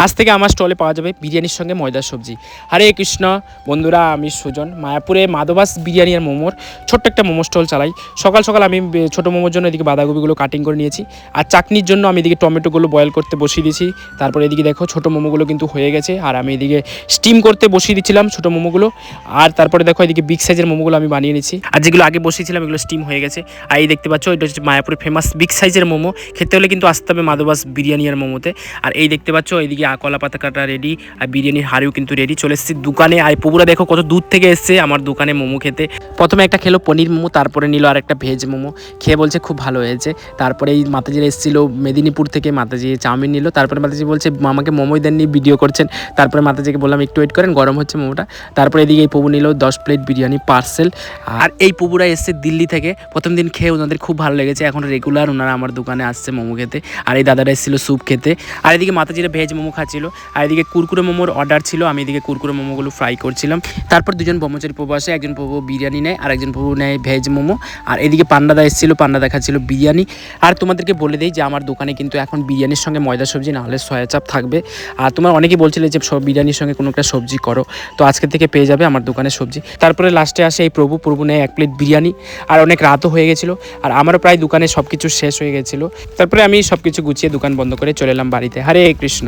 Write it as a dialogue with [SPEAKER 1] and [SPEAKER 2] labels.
[SPEAKER 1] আজ থেকে আমার স্টলে পাওয়া যাবে বিরিয়ানির সঙ্গে ময়দার সবজি। হরে কৃষ্ণ বন্ধুরা, আমি সুজন, মায়াপুরে মাধবাস বিরিয়ানি আর মোমোর ছোট্ট একটা মোমো স্টল চালাই। সকাল সকাল আমি ছোটো মোমোর জন্য এদিকে বাঁধাকপিগুলো কাটিং করে নিয়েছি, আর চাটনির জন্য আমি এদিকে টমেটোগুলো বয়েল করতে বসিয়ে দিয়েছি। তারপরে এদিকে দেখো ছোটো মোমোগুলো কিন্তু হয়ে গেছে, আর আমি এদিকে স্টিম করতে বসিয়ে দিচ্ছিলাম ছোটো মোমোগুলো। আর তারপরে দেখো এদিকে বিগ সাইজের মোমোগুলো আমি বানিয়ে নিয়েছি, আর যেগুলো আগে বসিয়েছিলাম এগুলো স্টিম হয়ে গেছে। আর এই দেখতে পাচ্ছ, এটা হচ্ছে মায়াপুরের ফেমাস বিগ সাইজের মোমো। খেতে হলে কিন্তু আসতে হবে মাধবাস বিরিয়ানি আর মোমোতে। আর এই দেখতে পাচ্ছ এইদিকে কলা পাতা কাটা রেডি, আর বিরিয়ানির হাড়িও কিন্তু রেডি। চলে এসেছি দোকানে। আর পুকুরা দেখো কত দূর থেকে এসছে আমার দোকানে মোমো খেতে। প্রথমে একটা খেলো পনির মোমো, তারপরে নিল আর একটা ভেজ মোমো। খেয়ে বলছে খুব ভালো হয়েছে। তারপরে এই মাতাজিরা এসেছিল মেদিনীপুর থেকে, মাতাজি চাউমিন নিল। তারপরে মাতাজি বলছে আমাকে মোমোই দেননি, ভিডিও করছেন। তারপরে মাতাজিকে বললাম একটু ওয়েট করেন, গরম হচ্ছে মোমোটা। তারপরে এদিকে এই প্রভু নিল 10 প্লেট বিরিয়ানি পার্সেল। আর এই প্রভুরা এসছে দিল্লি থেকে। প্রথম দিন খেয়ে ওনাদের খুব ভালো লেগেছে, এখন রেগুলার ওনারা আমার দোকানে আসছে মোমো খেতে। আর এই দাদারা এসেছিল স্যুপ খেতে। আর এদিকে মাতাজিরা ভেজ মোমো খাচ্ছিল, আর এদিকে কুরকুরে মোমোর অর্ডার ছিল, আমি এদিকে কুরকুরে মোমোগুলো ফ্রাই করছিলাম। তারপর দুজন ব্রহ্মচারী প্রভু আসে, একজন প্রভু বিরিয়ানি নেয় আর একজন প্রভু নেয় ভেজ মোমো। আর এদিকে পান্ডাদা এসেছিলো, পান্ডাদা খাচ্ছিল বিরিয়ানি। আর তোমাদেরকে বলে দিই যে আমার দোকানে কিন্তু এখন বিরিয়ানির সঙ্গে ময়দা সবজি না হলে সয়া চাপ থাকবে। আর তোমার অনেকেই বলছিলে যে সব বিরিয়ানির সঙ্গে কোনো একটা সবজি করো, তো আজকে থেকে পেয়ে যাবে আমার দোকানে সবজি। তারপরে লাস্টে আসে এই প্রভু নেয় 1 প্লেট বিরিয়ানি। আর অনেক রাতও হয়ে গেছিলো, আর আমারও প্রায় দোকানে সব কিছু শেষ হয়ে গেছিলো। তারপরে আমি সব কিছু গুছিয়ে দোকান বন্ধ করে চলে এলাম বাড়িতে। হরে কৃষ্ণ।